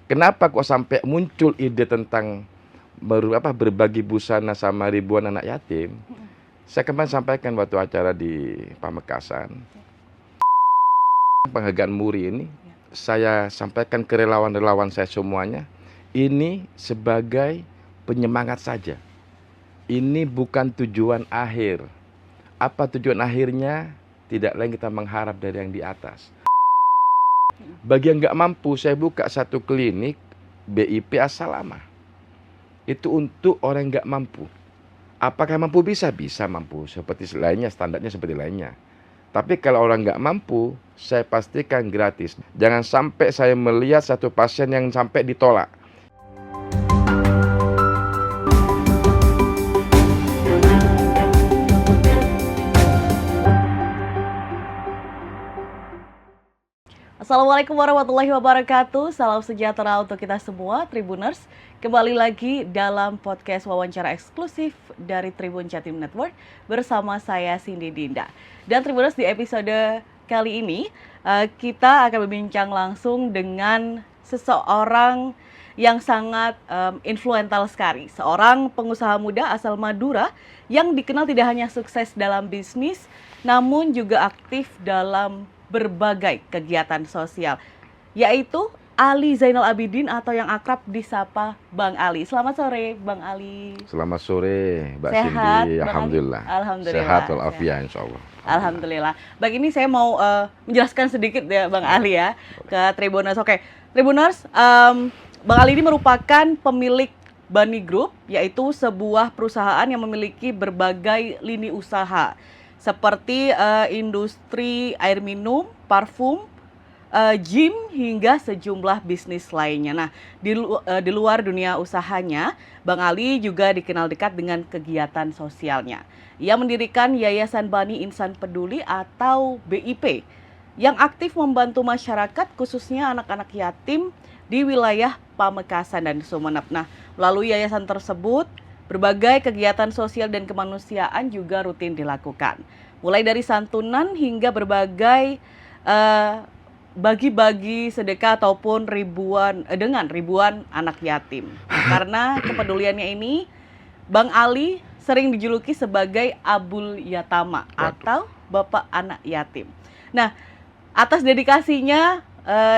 Kenapa kok sampai muncul ide tentang berbagi busana sama ribuan anak yatim? Saya kemarin sampaikan waktu acara di Pamekasan, penghargaan MURI ini, saya sampaikan ke relawan-relawan saya semuanya, ini sebagai penyemangat saja. Ini bukan tujuan akhir. Apa tujuan akhirnya? Tidak lain kita mengharap dari yang di atas. Bagi yang nggak mampu, saya buka satu klinik BIP As-Salamah. Itu untuk orang yang nggak mampu. Apakah mampu? Bisa mampu. Seperti lainnya, standarnya seperti lainnya. Tapi kalau orang nggak mampu, saya pastikan gratis. Jangan sampai saya melihat satu pasien yang sampai ditolak. Assalamualaikum warahmatullahi wabarakatuh. Salam sejahtera untuk kita semua, Tribuners. Kembali lagi dalam podcast wawancara eksklusif dari Tribun Jatim Network bersama saya Cindy Dinda. Dan Tribuners, di episode kali ini kita akan berbincang langsung dengan seseorang yang sangat influential sekali. Seorang pengusaha muda asal Madura yang dikenal tidak hanya sukses dalam bisnis, namun juga aktif dalam berbagai kegiatan sosial, yaitu Ali Zainal Abidin atau yang akrab disapa Bang Ali. Selamat sore, Bang Ali. Selamat sore, Mbak Sehat, Cindy. Bang Alhamdulillah. Ali? Alhamdulillah. Sehat walafiat, insya Allah. Alhamdulillah. Bang, ini saya mau menjelaskan sedikit ya, Bang Ali ya, ke Tribuners. Oke, Tribuners, Bang Ali ini merupakan pemilik Bani Group, yaitu sebuah perusahaan yang memiliki berbagai lini usaha, seperti industri air minum, parfum, gym, hingga sejumlah bisnis lainnya. Nah, di luar dunia usahanya, Bang Ali juga dikenal dekat dengan kegiatan sosialnya. Ia mendirikan Yayasan Bani Insan Peduli atau BIP, yang aktif membantu masyarakat, khususnya anak-anak yatim di wilayah Pamekasan dan Sumeneb. Nah, melalui yayasan tersebut, berbagai kegiatan sosial dan kemanusiaan juga rutin dilakukan. Mulai dari santunan hingga berbagai bagi-bagi sedekah ataupun dengan ribuan anak yatim. Karena kepeduliannya ini, Bang Ali sering dijuluki sebagai Abul Yatama atau Bapak Anak Yatim. Nah, atas dedikasinya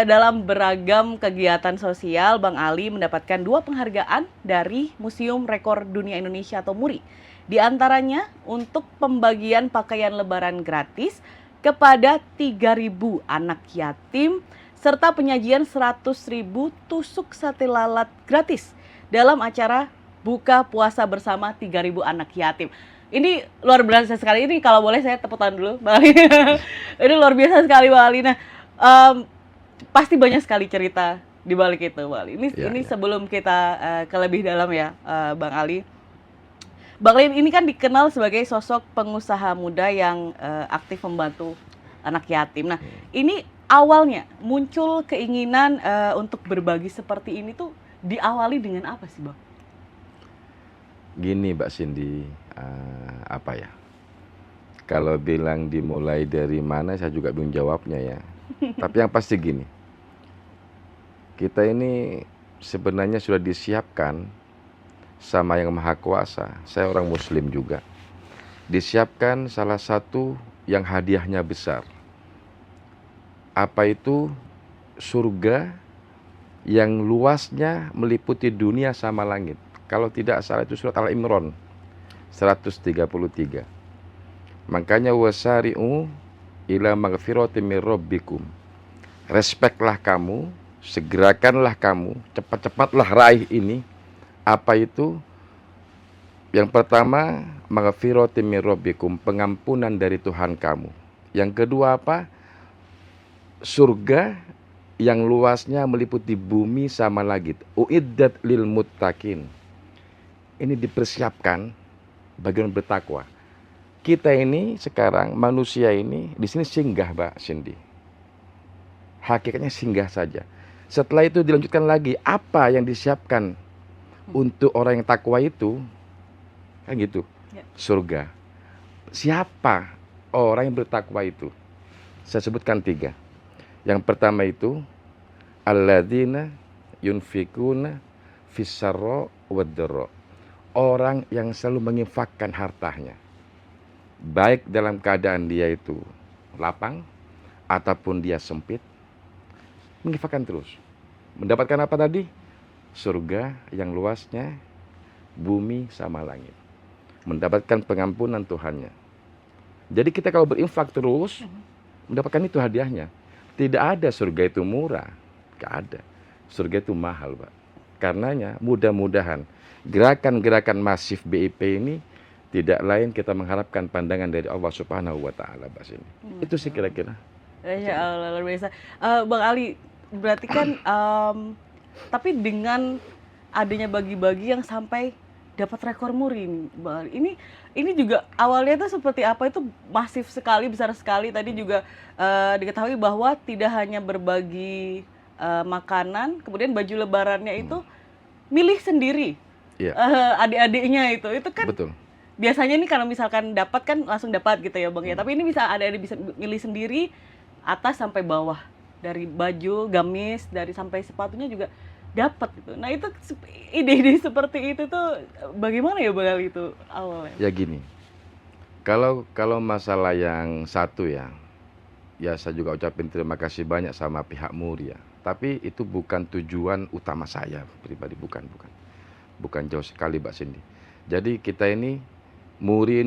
dalam beragam kegiatan sosial, Bang Ali mendapatkan 2 penghargaan dari Museum Rekor Dunia Indonesia atau MURI. Di antaranya untuk pembagian pakaian lebaran gratis kepada 3.000 anak yatim, serta penyajian 100.000 tusuk sate lalat gratis dalam acara buka puasa bersama 3.000 anak yatim. Ini luar biasa sekali. Ini kalau boleh saya tepuk tangan dulu, Bang Ali. Ini luar biasa sekali, Bang Ali. Nah, pasti banyak sekali cerita di balik itu, Bang Ali. Ini sebelum kita ke lebih dalam ya, Bang Ali. Bang Ali ini kan dikenal sebagai sosok pengusaha muda yang aktif membantu anak yatim. Nah, ini awalnya muncul keinginan untuk berbagi seperti ini tuh diawali dengan apa sih, Bang? Gini, Mbak Cindy, kalau bilang dimulai dari mana, saya juga belum jawabnya ya. Tapi yang pasti gini, kita ini sebenarnya sudah disiapkan sama Yang Maha Kuasa. Saya orang Muslim juga. Disiapkan salah satu yang hadiahnya besar. Apa itu? Surga yang luasnya meliputi dunia sama langit. Kalau tidak salah itu surat Al-Imran 133. Makanya wasari'u ila maghfiratin min rabbikum. Respeklah kamu, segerakanlah kamu, cepat-cepatlah raih ini. Apa itu? Yang pertama, maghfiratin min rabbikum, pengampunan dari Tuhan kamu. Yang kedua apa? Surga yang luasnya meliputi bumi sama langit. Uiddat lil muttaqin. Ini dipersiapkan bagi orang bertakwa. Kita ini sekarang manusia ini di sini singgah, Mbak Cindy. Hakikatnya singgah saja. Setelah itu dilanjutkan lagi, apa yang disiapkan untuk orang yang takwa itu, kan gitu, surga. Siapa orang yang bertakwa itu? Saya sebutkan 3. Yang pertama itu alladzina yunfikuna fis-sarra wad-dharra. Orang yang selalu menginfakkan hartanya, baik dalam keadaan dia itu lapang ataupun dia sempit, menginfakkan terus. Mendapatkan apa tadi? Surga yang luasnya bumi sama langit. Mendapatkan pengampunan Tuhannya. Jadi kita kalau berinfak terus, mendapatkan itu hadiahnya. Tidak ada surga itu murah. Tidak ada. Surga itu mahal, Pak. Karenanya mudah-mudahan gerakan-gerakan masif BIP ini tidak lain kita mengharapkan pandangan dari Allah Subhanahu wa taala, Mbak Cindy. Itu sih kira-kira. Ya Allah, luar biasa. Bang Ali, berarti kan tapi dengan adanya bagi-bagi yang sampai dapat rekor muri ini, Bang Ali. Ini juga awalnya itu seperti apa, itu masif sekali, besar sekali. Tadi juga diketahui bahwa tidak hanya berbagi makanan, kemudian baju lebarannya itu milih sendiri. Iya. Adik-adiknya itu kan Betul. biasanya nih kalau misalkan dapat kan langsung dapat gitu ya Bang ya. Tapi ini bisa adik-adik bisa milih sendiri atas sampai bawah. Dari baju, gamis, dari sampai sepatunya juga dapat gitu. Nah, itu ide-ide seperti itu tuh bagaimana ya Bang Ali itu awalnya? Ya gini. Kalau masalah yang satu ya saya juga ucapin terima kasih banyak sama pihak MURI ya. Tapi itu bukan tujuan utama saya pribadi, bukan. Bukan jauh sekali, Mbak Cindy. Jadi kita ini MURI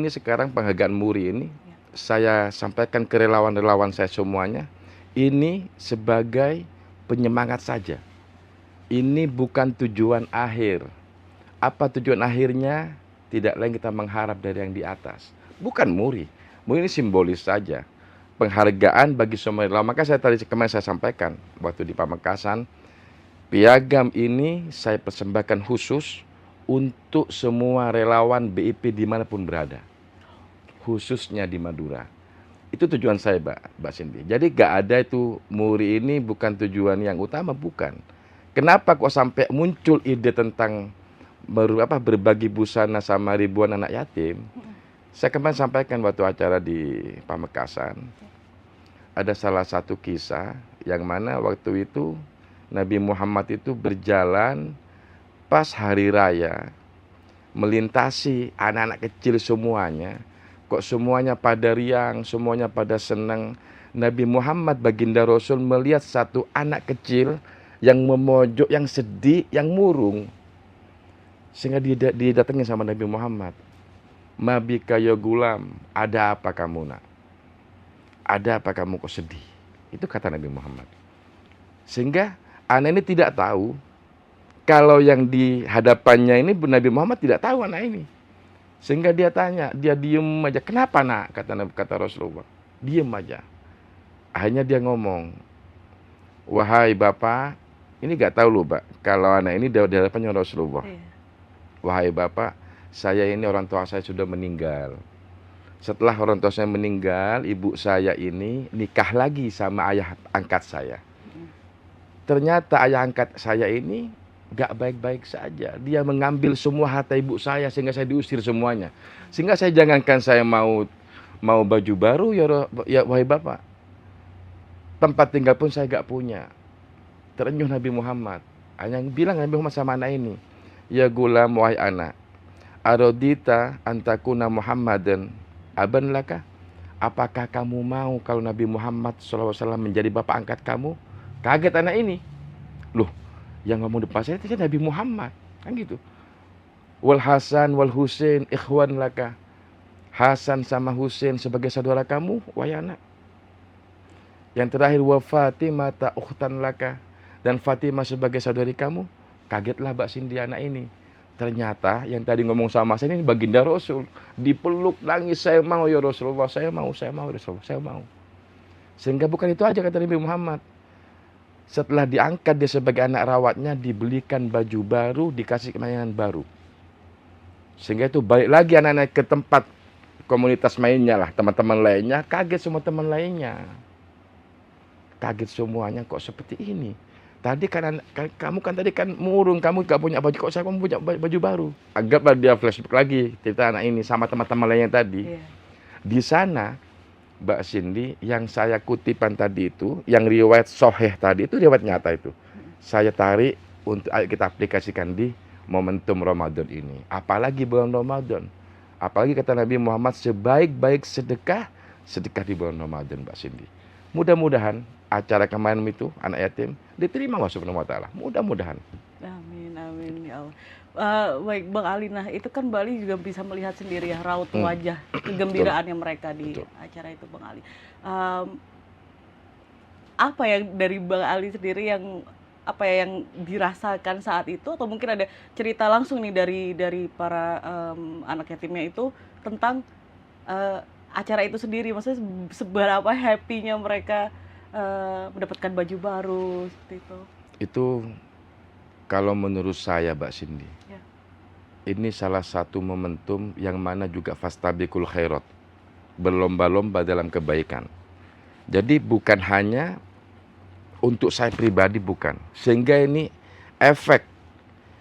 ini sekarang penghargaan MURI ini saya sampaikan ke relawan-relawan saya semuanya, ini sebagai penyemangat saja. Ini bukan tujuan akhir. Apa tujuan akhirnya? Tidak lain kita mengharap dari yang di atas. Bukan MURI. MURI ini simbolis saja. Penghargaan bagi semua relawan. Maka tadi kemarin saya sampaikan waktu di Pamekasan, piagam ini saya persembahkan khusus untuk semua relawan BIP dimanapun berada. Khususnya di Madura. Itu tujuan saya, Mbak Cindy. Jadi gak ada itu MURI ini bukan tujuan yang utama, bukan. Kenapa kok sampai muncul ide tentang berbagi busana sama ribuan anak yatim? Saya kemarin sampaikan waktu acara di Pamekasan. Ada salah satu kisah yang mana waktu itu Nabi Muhammad itu berjalan pas hari raya, melintasi anak-anak kecil semuanya. Kok semuanya pada riang, semuanya pada senang. Nabi Muhammad baginda Rasul melihat satu anak kecil yang memojok, yang sedih, yang murung. Sehingga didatangi sama Nabi Muhammad. Mabika ya gulam, ada apa kamu nak? Ada apa kamu kok sedih? Itu kata Nabi Muhammad. Sehingga anak ini tidak tahu kalau yang di hadapannya ini Nabi Muhammad tidak tahu anak ini. Sehingga dia tanya, dia diem aja. Kenapa nak? Kata Rasulullah. Diem aja. Akhirnya dia ngomong, wahai bapak, ini gak tahu loh Pak, kalau anak ini di hadapannya Rasulullah. Wahai bapak, saya ini orang tua saya sudah meninggal. Setelah orang tua saya meninggal, ibu saya ini nikah lagi sama ayah angkat saya. Ternyata ayah angkat saya ini gak baik-baik saja. Dia mengambil semua harta ibu saya sehingga saya diusir semuanya. Sehingga saya jangankan saya mau baju baru ya wahai bapak. Tempat tinggal pun saya gak punya. Terenyuh Nabi Muhammad. Hanya bilang Nabi Muhammad sama anak ini, ya gulam wahai anak, arodita antakuna Muhammadan aban laka. Apakah kamu mau kalau Nabi Muhammad SAW menjadi bapak angkat kamu? Kaget anak ini. Loh, yang ngomong depan saya itu Nabi Muhammad. Kan gitu. Wal Hasan wal Husain ikhwan laka. Hasan sama Husain sebagai saudara kamu, wahai anak. Yang terakhir wa Fatimah ta ukhtan laka. Dan Fatimah sebagai saudari kamu. Kagetlah Mbak Cindy anak ini. Ternyata yang tadi ngomong sama saya ini baginda Rasul. Dipeluk nangis, saya mau ya Rasulullah, saya mau Rasulullah, saya mau. Sehingga bukan itu aja kata Nabi Muhammad. Setelah diangkat dia sebagai anak rawatnya, dibelikan baju baru, dikasih mainan baru. Sehingga itu balik lagi anak-anak ke tempat komunitas mainnya lah, teman-teman lainnya, kaget semua teman lainnya. Kaget semuanya, kok seperti ini. Tadi kan kamu kan tadi kan murung, kamu gak punya baju, kok saya kamu punya baju baru. Anggaplah dia flashback lagi cerita anak ini sama teman-teman lainnya tadi. Di sana Mbak Cindy, yang saya kutipan tadi itu, yang riwayat soheh tadi itu riwayat nyata itu. saya tarik untuk ayo kita aplikasikan di momentum Ramadan ini. Apalagi bulan Ramadan. Apalagi kata Nabi Muhammad, sebaik-baik sedekah, sedekah di bulan Ramadan, Mbak Cindy. Mudah-mudahan acara kemarin itu, anak yatim, diterima Allah Subhanahu wa Ta'ala. Mudah-mudahan. Amin, amin ya Allah. Baik Bang Ali, nah itu kan Bang Ali juga bisa melihat sendiri ya raut wajah kegembiraannya mereka di acara itu Bang Ali. Apa yang dari Bang Ali sendiri yang apa ya yang dirasakan saat itu, atau mungkin ada cerita langsung nih dari para anak yatimnya itu tentang acara itu sendiri, maksudnya seberapa happy-nya mereka mendapatkan baju baru seperti itu. Itu kalau menurut saya Mbak Cindy, Ya. ini salah satu momentum yang mana juga fastabiqul khairat, berlomba-lomba dalam kebaikan. Jadi bukan hanya untuk saya pribadi, bukan. Sehingga ini efek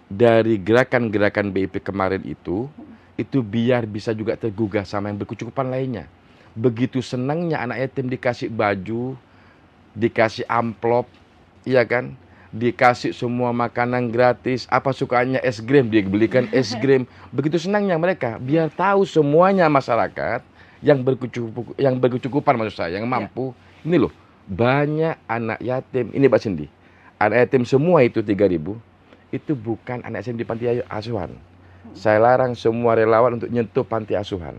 dari gerakan-gerakan BIP kemarin itu biar bisa juga tergugah sama yang berkecukupan lainnya. Begitu senangnya anak yatim dikasih baju, dikasih amplop, iya kan? Dikasih semua makanan gratis, apa sukanya es krim, dibelikan es krim. Begitu senangnya mereka, biar tahu semuanya masyarakat yang berkecukupan maksud saya, yang mampu. Ini loh, banyak anak yatim, ini Mbak Cindy, anak yatim semua itu 3.000, itu bukan anak yatim di panti asuhan. Saya larang semua relawan untuk nyentuh panti asuhan.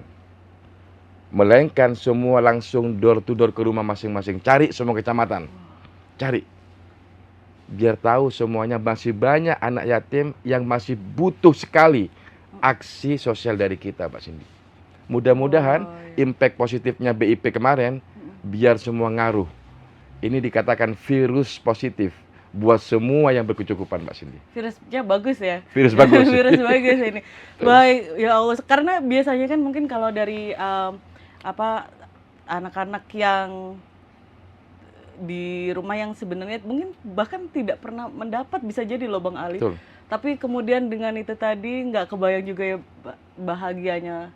Melainkan semua langsung door to door ke rumah masing-masing. Cari semua kecamatan. Cari. Biar tahu semuanya masih banyak anak yatim yang masih butuh sekali aksi sosial dari kita, Mbak Cindy. Mudah-mudahan impact positifnya BIP kemarin biar semua ngaruh. Ini dikatakan virus positif buat semua yang berkecukupan, Mbak Cindy. Virusnya bagus ya? Virus bagus. Virus bagus ini. Baik, ya Allah. Karena biasanya kan mungkin kalau dari anak-anak yang di rumah yang sebenarnya mungkin bahkan tidak pernah mendapat, bisa jadi loh Bang Ali. Betul. Tapi kemudian dengan itu tadi nggak kebayang juga ya bahagianya.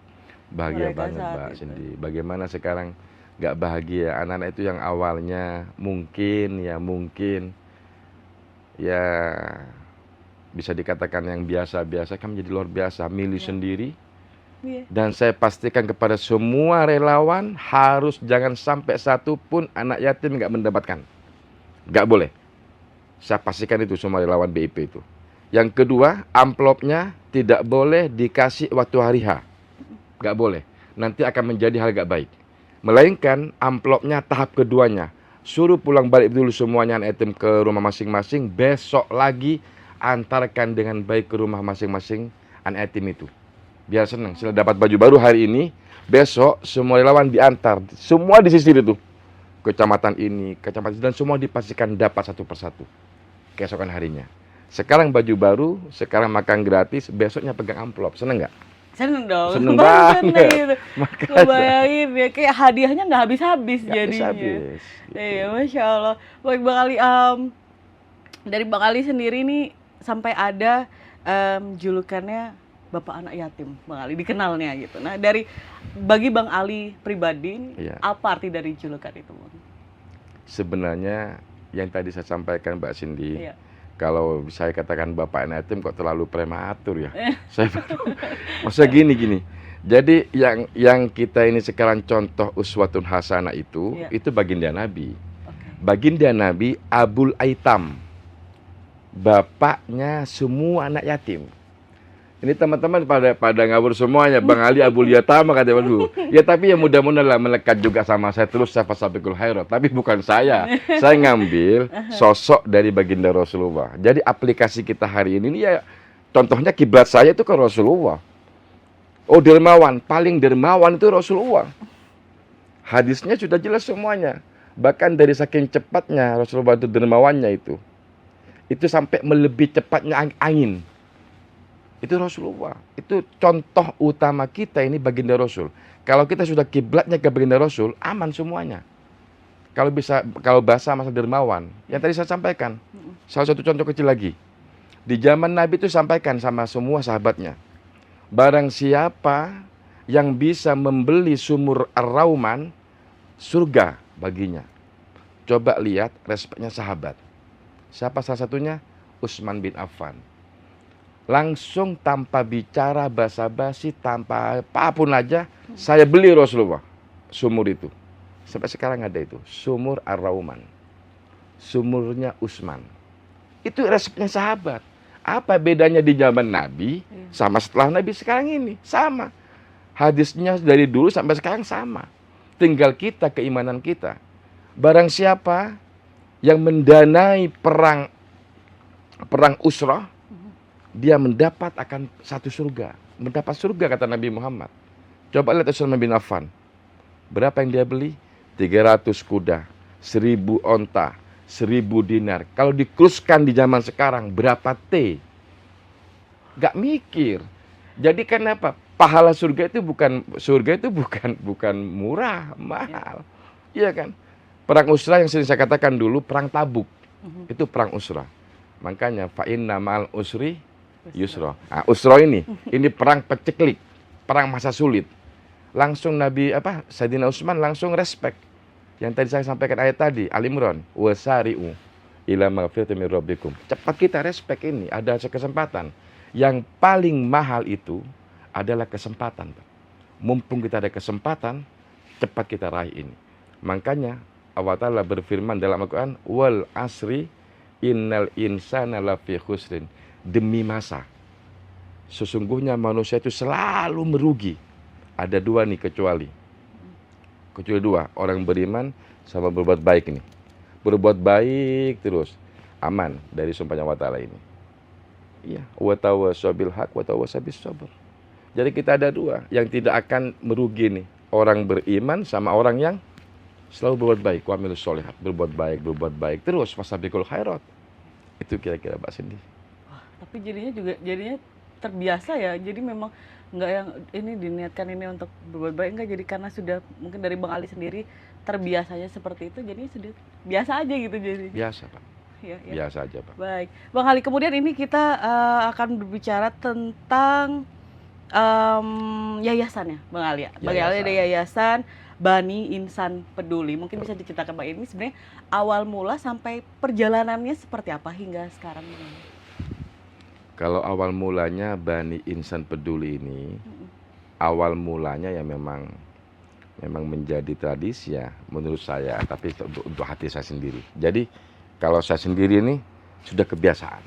Bahagia Mereka banget saat Mbak itu. Cindy. Bagaimana sekarang nggak bahagia? Anak-anak itu yang awalnya mungkin ya bisa dikatakan yang biasa-biasa kan menjadi luar biasa, milih sendiri. Iya. Dan saya pastikan kepada semua relawan harus jangan sampai satu pun anak yatim nggak mendapatkan. Nggak boleh. Saya pastikan itu semua relawan BIP itu. Yang kedua, amplopnya tidak boleh dikasih waktu hari H. Nggak boleh. Nanti akan menjadi hal nggak baik. Melainkan amplopnya tahap keduanya. Suruh pulang balik dulu semuanya anak yatim ke rumah masing-masing. Besok lagi antarkan dengan baik ke rumah masing-masing anak yatim itu. Biar senang. Setelah dapat baju baru hari ini, besok semua relawan diantar. Semua disisir itu. Kecamatan ini, kecamatan ini, dan semua dipastikan dapat satu persatu. Keesokan harinya. Sekarang baju baru, sekarang makan gratis, besoknya pegang amplop. Seneng nggak? Seneng dong. Seneng Seneng banget. gitu. Makanya. Kebayangin ya, kayak hadiahnya nggak habis-habis Nggak jadinya. habis-habis, gitu. Iya, Masya Allah. Baik Bang Ali, dari Bang Ali sendiri nih sampai ada julukannya Bapak Anak Yatim, Bang Ali dikenalnya gitu. Nah, bagi Bang Ali pribadi, Iya. apa arti dari julukan itu, Bang? Sebenarnya yang tadi saya sampaikan Mbak Cindy, Iya. kalau saya katakan Bapak Anak Yatim kok terlalu prematur ya. Saya baru, maksudnya gini. Jadi yang kita ini sekarang contoh uswatun hasanah itu, Iya. itu baginda Nabi. Oke. Baginda Nabi Abul Aitam, bapaknya semua anak yatim. Ini teman-teman pada ngawur semuanya, Bang Ali Abul Yatama katanya, waduh. Ya tapi ya mudah-mudahan lah melekat juga sama saya terus saya fasabiqul khairat. Tapi bukan saya ngambil sosok dari baginda Rasulullah. Jadi aplikasi kita hari ini ya contohnya kiblat saya itu ke Rasulullah. Oh dermawan, paling dermawan itu Rasulullah. Hadisnya sudah jelas semuanya. Bahkan dari saking cepatnya Rasulullah itu dermawannya itu sampai melebihi cepatnya angin. Itu Rasulullah. Itu contoh utama kita ini baginda Rasul. Kalau kita sudah kiblatnya ke baginda Rasul, aman semuanya. Kalau bahasa masa dermawan, yang tadi saya sampaikan, salah satu contoh kecil lagi. Di zaman Nabi itu sampaikan sama semua sahabatnya. Barang siapa yang bisa membeli sumur Ar-Rauman, surga baginya. Coba lihat respeknya sahabat. Siapa salah satunya? Utsman bin Affan. Langsung tanpa bicara basa-basi, tanpa apapun aja, saya beli Rasulullah sumur itu. Sampai sekarang ada itu, sumur Ar-Rauman. Sumurnya Utsman. Itu resepnya sahabat. Apa bedanya di zaman Nabi sama setelah Nabi sekarang ini? Sama. Hadisnya dari dulu sampai sekarang sama. Tinggal kita, keimanan kita. Barang siapa yang mendanai perang Usrah, dia mendapat akan satu surga. Mendapat surga kata Nabi Muhammad. Coba lihat Utsman bin Affan. Berapa yang dia beli? 300 kuda, 1000 onta, 1000 dinar. Kalau dikruskan di zaman sekarang berapa T? Gak mikir. Jadi kenapa? Pahala surga itu bukan murah, mahal. Iya kan? Perang Usrah yang sering saya katakan dulu, perang Tabuk. Itu perang Usrah. Makanya fa inna ma'al usri yusra. Nah, Usrah ini perang peceklik, perang masa sulit. Langsung Sayyidina Utsman langsung respect. Yang tadi saya sampaikan ayat tadi, Al-Imran, wasari'u ila maghfiratin min rabbikum. Cepat kita respect ini, ada kesempatan. Yang paling mahal itu adalah kesempatan. Mumpung kita ada kesempatan, cepat kita raih ini. Makanya Allah Ta'ala berfirman dalam Al-Quran, wal asri innal insana lafi khusrin. Demi masa, sesungguhnya manusia itu selalu merugi. Ada dua nih kecuali dua, orang beriman sama berbuat baik ini. Berbuat baik terus aman dari sumpahnya Allah Ta'ala ini. Iya, wa tawassaw bil haq wa tawassaw bis sabr. Jadi kita ada dua yang tidak akan merugi nih, orang beriman sama orang yang selalu berbuat baik, wa amilus sholihat, berbuat baik terus, fasabiqul khairat. Itu kira-kira Mbak Cindy. Wah, tapi jadinya terbiasa ya. Jadi memang nggak yang ini diniatkan ini untuk berbuat baik, enggak, jadi karena sudah mungkin dari Bang Ali sendiri terbiasanya seperti itu, jadi sudah biasa aja gitu jadi. Biasa Pak. Ya. Biasa aja Pak. Baik, Bang Ali, kemudian ini kita akan berbicara tentang yayasannya Bang Ali. Bang Ali ada yayasan Bani Insan Peduli. Mungkin bisa diceritakan Bang, ini sebenarnya awal mula sampai perjalanannya seperti apa hingga sekarang ini? Kalau awal mulanya Bani Insan Peduli ini, awal mulanya ya memang menjadi tradisi ya menurut saya, tapi untuk hati saya sendiri. Jadi kalau saya sendiri ini sudah kebiasaan.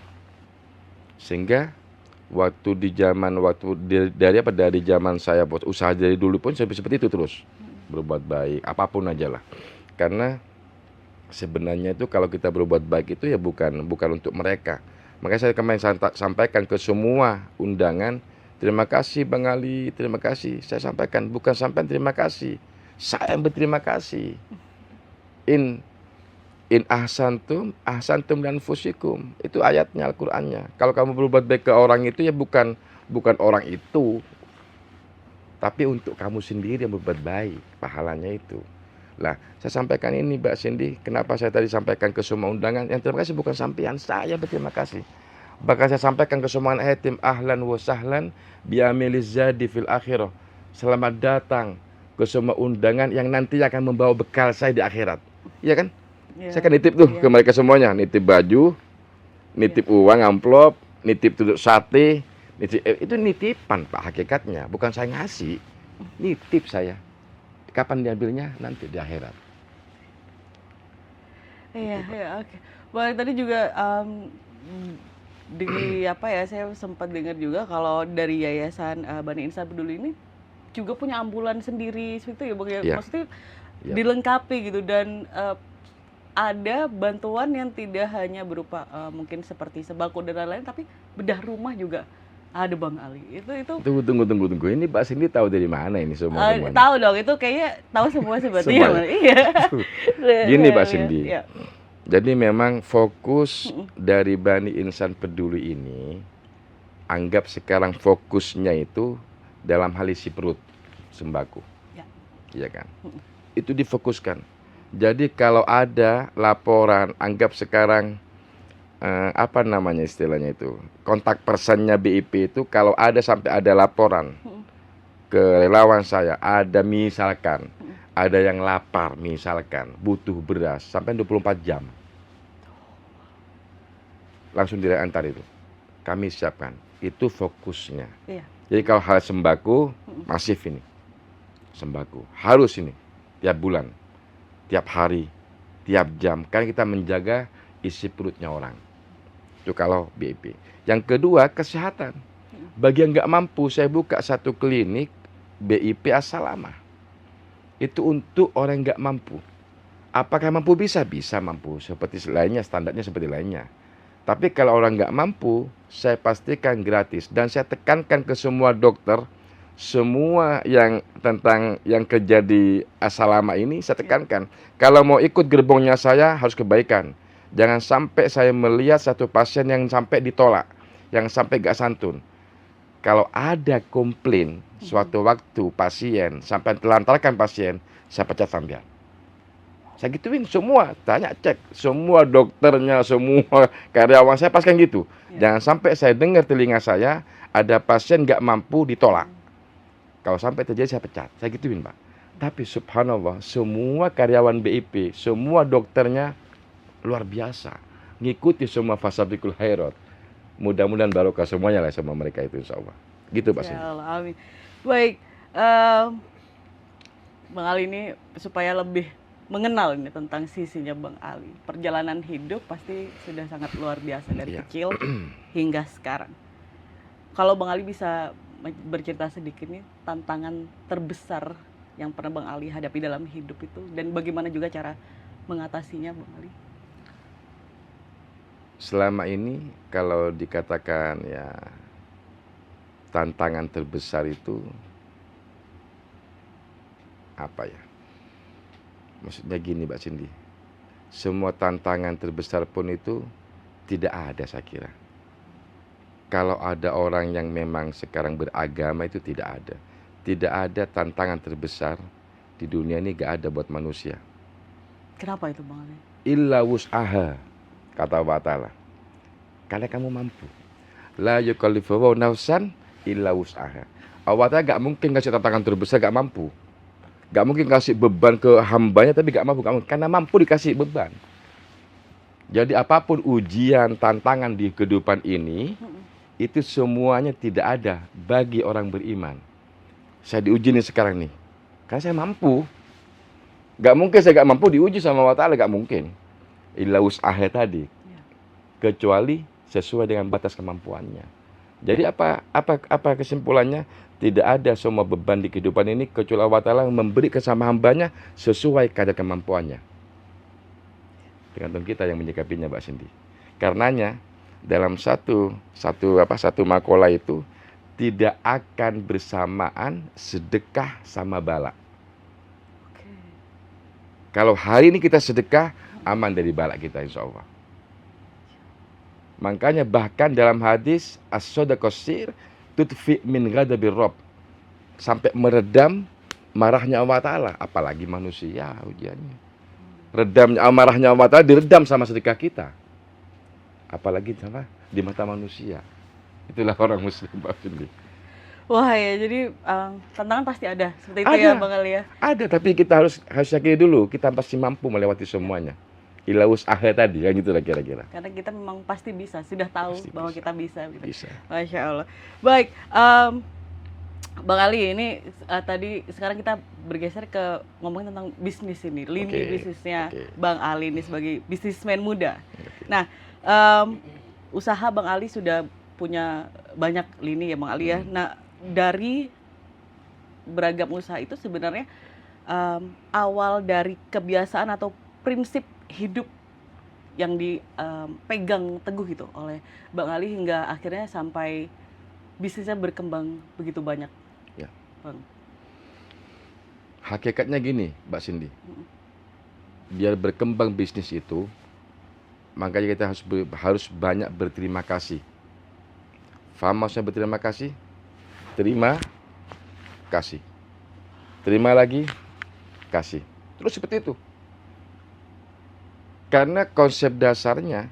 Sehingga dari zaman saya buat usaha dari dulu pun saya seperti itu terus. Berbuat baik, apapun aja lah. Karena sebenarnya itu kalau kita berbuat baik itu ya bukan untuk mereka. Makanya saya kemarin sampaikan ke semua undangan, terima kasih Bang Ali, terima kasih. Saya sampaikan, bukan sampai terima kasih, saya yang berterima kasih. In ahsantum dan fusikum. Itu ayatnya Al-Qur'annya. Kalau kamu berbuat baik ke orang itu ya bukan orang itu, tapi untuk kamu sendiri yang berbuat baik, pahalanya itu. Lah, saya sampaikan ini Mbak Cindy, kenapa saya tadi sampaikan ke semua undangan, yang terima kasih bukan sampean, saya berterima kasih. Bahkan saya sampaikan ke semua yatim, ahlan wa sahlan bi'amiliz zadi fil akhirah. Selamat datang ke semua undangan yang nanti akan membawa bekal saya di akhirat. Iya kan? Ya. Saya kan nitip tuh ke mereka semuanya, nitip baju, nitip uang amplop, nitip tuduk sate, itu nitipan Pak hakikatnya, bukan saya ngasih. Nitip saya. Kapan diambilnya? Nanti di akhirat. Iya, oke. Bang, tadi juga saya sempat dengar juga kalau dari Yayasan Bani Insan Peduli ini juga punya ambulan sendiri seperti itu ya Bang ya. Maksudnya dilengkapi gitu, dan ada bantuan yang tidak hanya berupa mungkin seperti sembako dan lain-lain, tapi bedah rumah juga ada Bang Ali. Itu Tunggu. Ini Mbak Cindy tahu dari mana ini semua? Tahu dong, itu kayaknya tahu semua seperti ya. Iya. Gini Mbak Cindy. Ya. Jadi memang fokus dari Bani Insan Peduli ini, anggap sekarang fokusnya itu dalam hal isi perut sembako. Iya kan? Itu difokuskan. Jadi kalau ada laporan, anggap sekarang apa namanya istilahnya itu, kontak personnya BIP itu, kalau ada sampai ada laporan ke relawan saya, ada misalkan ada yang lapar, misalkan butuh beras sampai 24 jam. langsung diantar itu. Kami siapkan. Itu fokusnya. Iya. Jadi kalau hal sembako, masif ini. Sembako. Harus ini. Tiap bulan. Tiap hari. Tiap jam. Karena kita menjaga isi perutnya orang. Itu kalau BIP. Yang kedua, kesehatan. Bagi yang nggak mampu, saya buka satu klinik BIP As-Salamah. Itu untuk orang yang nggak mampu. Apakah mampu? Bisa mampu. Seperti lainnya, standarnya seperti lainnya. Tapi kalau orang nggak mampu, saya pastikan gratis. Dan saya tekankan ke semua dokter, semua yang tentang yang kerja di As-Salamah ini, saya tekankan. Kalau mau ikut gerbongnya saya, harus kebaikan. Jangan sampai saya melihat satu pasien yang sampai ditolak, yang sampai gak santun. Kalau ada komplain suatu waktu pasien, sampai telantarkan pasien, saya pecat sampean. Saya gituin semua, tanya cek semua dokternya, semua karyawan saya pastikan gitu. Jangan sampai saya dengar telinga saya ada pasien nggak mampu ditolak. Kalau sampai terjadi saya pecat, saya gituin Pak. Tapi subhanallah semua karyawan BIP, semua dokternya luar biasa, ngikuti semua fasabiqul khairat. Mudah-mudahan barokah semuanya lah sama mereka itu insya Allah. Gitu Pak. Ya Allah, amin. Baik, Bang Ali ini supaya lebih mengenal ini tentang sisinya Bang Ali. Perjalanan hidup pasti sudah sangat luar biasa dari kecil hingga sekarang. Kalau Bang Ali bisa bercerita sedikit nih tantangan terbesar yang pernah Bang Ali hadapi dalam hidup itu dan bagaimana juga cara mengatasinya Bang Ali? Selama ini kalau dikatakan ya tantangan terbesar itu apa ya? Maksudnya gini Mbak Cindy, semua tantangan terbesar pun itu tidak ada saya kira. Kalau ada orang yang memang sekarang beragama itu tidak ada. Tidak ada tantangan terbesar di dunia ini gak ada buat manusia. Kenapa itu Bang Ali? Illa wus'aha, kata Allah Ta'ala. Karena kamu mampu. La yukallifu nafsan illa wus'aha. Allah Ta'ala gak mungkin kasih tantangan terbesar gak mampu. Gak mungkin kasih beban ke hambanya tapi gak mampu. Karena mampu dikasih beban. Jadi apapun ujian, tantangan di kehidupan ini, itu semuanya tidak ada bagi orang beriman. Saya diuji nih sekarang nih. Karena saya mampu. Gak mungkin saya gak mampu diuji sama Allah Ta'ala, gak mungkin. Illa wus'aha tadi. Kecuali sesuai dengan batas kemampuannya. Jadi apa kesimpulannya? Tidak ada semua beban di kehidupan ini kecuali Allah Ta'ala memberi sama hambanya sesuai kadar kemampuannya. Tergantung kita yang menyikapinya Mbak Cindy. Karenanya dalam satu makalah itu tidak akan bersamaan sedekah sama bala. Kalau hari ini kita sedekah, aman dari bala kita insya Allah. Makanya bahkan dalam hadis as-sadaqah sir tudfi min ghadabi rabb, sampai meredam marahnya Allah Ta'ala, apalagi manusia ujiannya. Redamnya amarahnya Allah Ta'ala diredam sama sedekah kita. Apalagi sama di mata manusia. Itulah orang muslim Pak Findi. Wah ya, jadi tantangan pasti ada seperti itu ya Bang Ali ya. Ada, tapi kita harus yakini dulu kita pasti mampu melewati semuanya. Illa wus'aha tadi, kan gitu lah kira-kira. Karena kita memang pasti bisa, sudah tahu pasti bahwa bisa. Kita bisa. Gitu. Bisa. Masya Allah. Baik, Bang Ali ini tadi sekarang kita bergeser ke ngomongin tentang bisnis ini, lini bisnisnya Bang Ali ini sebagai bisnismen muda. Nah, usaha Bang Ali sudah punya banyak lini ya Bang Ali ya. Nah, dari beragam usaha itu sebenarnya awal dari kebiasaan atau prinsip hidup yang dipegang teguh gitu oleh Bang Ali hingga akhirnya sampai bisnisnya berkembang begitu banyak. Ya. Bang. Hakikatnya gini, Mbak Cindy. Biar berkembang bisnis itu, makanya kita harus banyak berterima kasih. Faham maksudnya berterima kasih? Terima kasih. Terima lagi kasih. Terus seperti itu. Karena konsep dasarnya,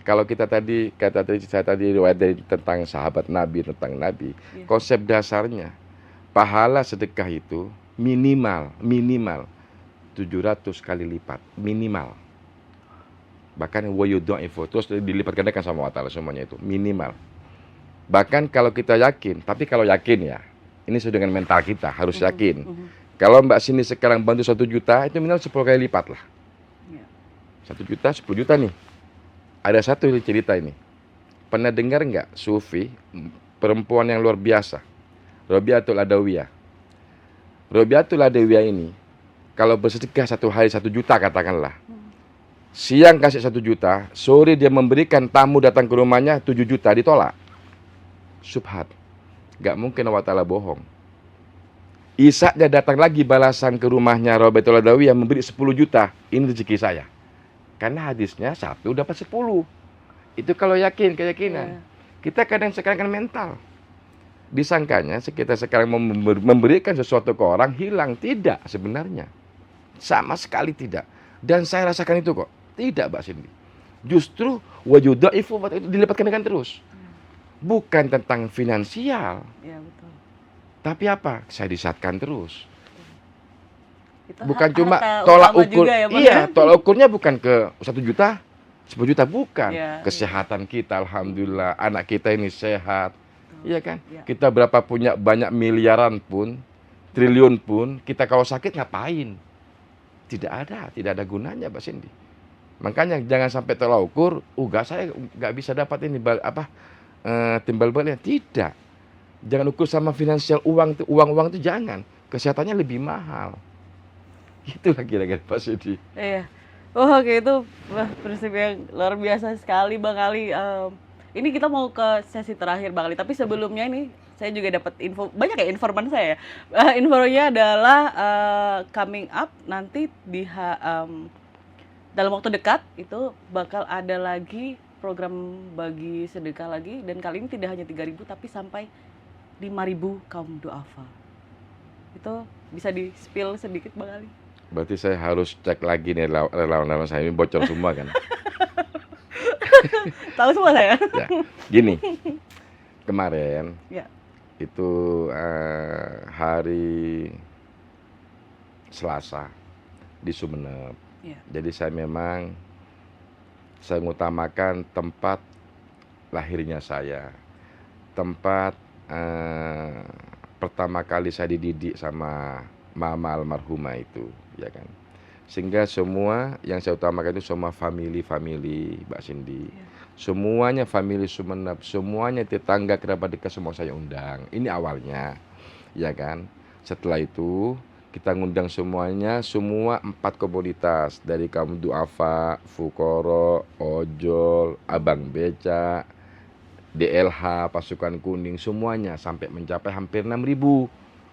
kalau kita saya tadi riwayat dari tentang sahabat Nabi, tentang Nabi, konsep dasarnya pahala sedekah itu minimal 700 kali lipat, minimal. Bahkan wa yudha'ifu, terus dilipat gandakan sama Allah Ta'ala semuanya itu minimal. Bahkan kalau kita yakin, tapi kalau yakin ya, ini sesuai dengan mental kita, harus yakin. Kalau Mbak Cindy sekarang bantu 1 juta, itu minimal 10 kali lipat lah. 1 juta, 10 juta nih. Ada satu cerita ini. Pernah dengar nggak Sufi, perempuan yang luar biasa, Robiatul Adawiyah. Robiatul Adawiyah ini, kalau bersedekah 1 hari 1 juta katakanlah, siang kasih 1 juta, sore dia memberikan tamu datang ke rumahnya 7 juta, ditolak. Subhat. Gak mungkin Allah Ta'ala bohong. Isaknya datang lagi balasan ke rumahnya Robiatul Adawiyah memberi 10 juta. Ini rezeki saya. Karena hadisnya 1 dapat 10. Itu kalau yakin, keyakinan. Kita kadang sekarang kan mental. Disangkanya kita sekarang memberikan sesuatu ke orang hilang. Tidak sebenarnya. Sama sekali tidak. Dan saya rasakan itu kok. Tidak Mbak Cindy. Justru wajudaifu itu dilipat gandakan terus. Bukan tentang finansial. Ya, betul. Tapi apa? Saya disatkan terus. Itu Bukan cuma harta tolak utama ukur. juga ya, Bang? Iya, tolak ukurnya bukan ke 1 juta, 10 juta bukan. Iya, Kesehatan kita alhamdulillah, anak kita ini sehat. Iya kan? Iya. Kita berapa punya banyak miliaran pun, triliun pun, kita kalau sakit ngapain? Tidak ada gunanya Mbak Cindy. Makanya jangan sampai tolak ukur, saya nggak bisa dapat ini timbal baliknya. Tidak. Jangan ukur sama finansial uang itu jangan. Kesehatannya lebih mahal. Itulah kira-kira Pak Cindy. Iya. Oke, itu prinsip yang luar biasa sekali Bang Ali. Ini kita mau ke sesi terakhir Bang Ali, tapi sebelumnya ini saya juga dapat info, banyak ya informan saya ya. Infonya adalah coming up nanti dalam waktu dekat itu bakal ada lagi program bagi sedekah lagi, dan kali ini tidak hanya 3.000 tapi sampai 5.000 kaum duafa. Itu bisa di-spill sedikit Bang Ali? Berarti saya harus cek lagi nih relawan-relawan saya ini bocor semua kan. Tahu semua saya. Ya, gini. Kemarin Ya. itu hari Selasa di Sumeneb. Ya. Jadi saya mengutamakan tempat lahirnya saya. Tempat pertama kali saya dididik sama mama almarhumah itu, ya kan. Sehingga semua yang saya utamakan itu semua family Mbak Cindy. Ya. Semuanya family Sumeneb, semuanya tetangga kerabat dekat semua saya undang. Ini awalnya, ya kan. Setelah itu kita ngundang semuanya, semua 4 komunitas dari kaum duafa, fukoro, ojol, abang beca, DLH, pasukan kuning, semuanya sampai mencapai hampir 6.000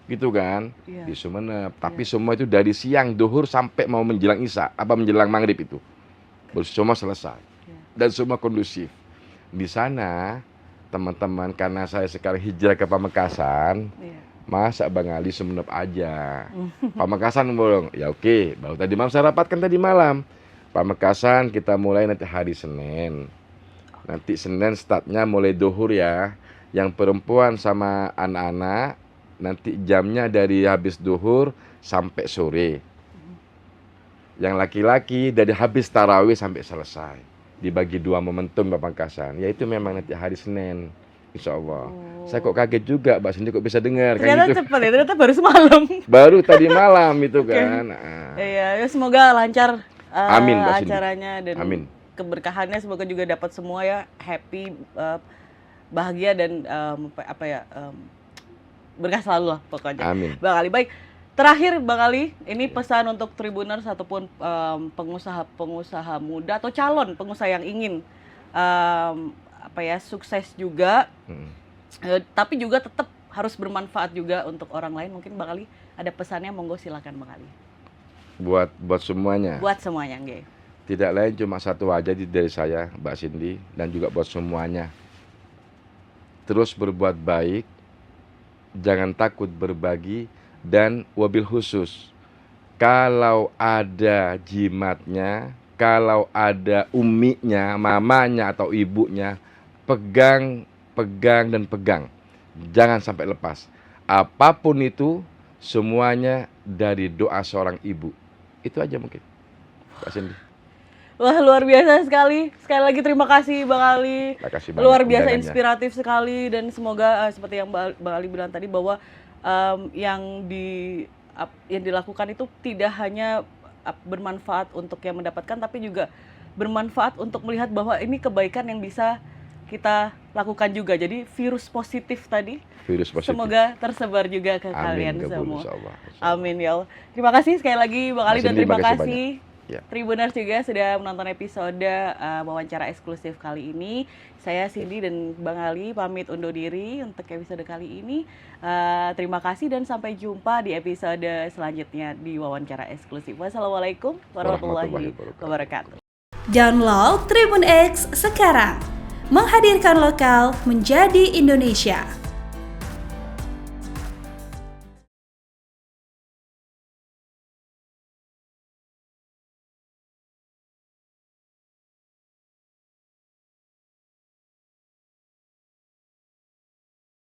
gitu kan. Iya. Di Sumeneb. Tapi semua itu dari siang duhur sampai mau menjelang isya, menjelang maghrib itu semua selesai. Iya. Dan semua kondusif. Di sana teman-teman, karena saya sekarang hijrah ke Pamekasan, Iya. masa Bang Ali Sumeneb aja. Pamekasan bolong. Ya oke, baru tadi malam saya rapatkan tadi malam. Pamekasan kita mulai nanti hari Senin. Nanti Senin startnya mulai duhur ya. Yang perempuan sama anak-anak nanti jamnya dari habis duhur sampai sore. Yang laki-laki dari habis tarawih sampai selesai. Dibagi 2 momentum Pamekasan. Yaitu memang nanti hari Senin. Insya Allah. Saya kok kaget juga Mbak Cindy kok bisa dengar. Ternyata gitu. cepat ya, ternyata baru semalam. Baru tadi malam itu kan. Nah. Iya, ya semoga lancar Amin, Mbak Cindy. acaranya dan Amin. keberkahannya semoga juga dapat semua ya, happy, bahagia dan berkah selalu lah pokoknya. Amin. Bang Ali, baik. Terakhir Bang Ali, ini pesan untuk Tribuners ataupun pengusaha muda atau calon pengusaha yang ingin sukses juga, tapi juga tetap harus bermanfaat juga untuk orang lain. Mungkin Bang Ali ada pesannya, monggo silakan Bang Ali. Buat semuanya. Buat semuanya, nggih. Tidak lain cuma satu aja dari saya, Mbak Cindy, dan juga buat semuanya. Terus berbuat baik, jangan takut berbagi, dan wabil khusus, kalau ada jimatnya, kalau ada uminya, mamanya atau ibunya, pegang. Jangan sampai lepas. Apapun itu, semuanya dari doa seorang ibu. Itu aja mungkin, Mbak Cindy. Wah, luar biasa sekali. Sekali lagi terima kasih Bang Ali. Terima kasih banyak Luar biasa undangannya. inspiratif sekali dan semoga seperti yang Bang Ali bilang tadi bahwa yang dilakukan itu tidak hanya bermanfaat untuk yang mendapatkan tapi juga bermanfaat untuk melihat bahwa ini kebaikan yang bisa kita lakukan juga. Jadi virus positif tadi Virus positif. semoga tersebar juga ke kalian Amin, ya semua. Allah. Amin ya Allah. Terima kasih sekali lagi Bang Ali Mas dan Cindy, terima makasih kasih Ya. Tribuners juga sudah menonton episode wawancara eksklusif kali ini. Saya Cindy dan Bang Ali pamit undur diri untuk episode kali ini. Terima kasih dan sampai jumpa di episode selanjutnya di wawancara eksklusif. Wassalamualaikum warahmatullahi wabarakatuh. Download Tribun X sekarang, menghadirkan lokal menjadi Indonesia.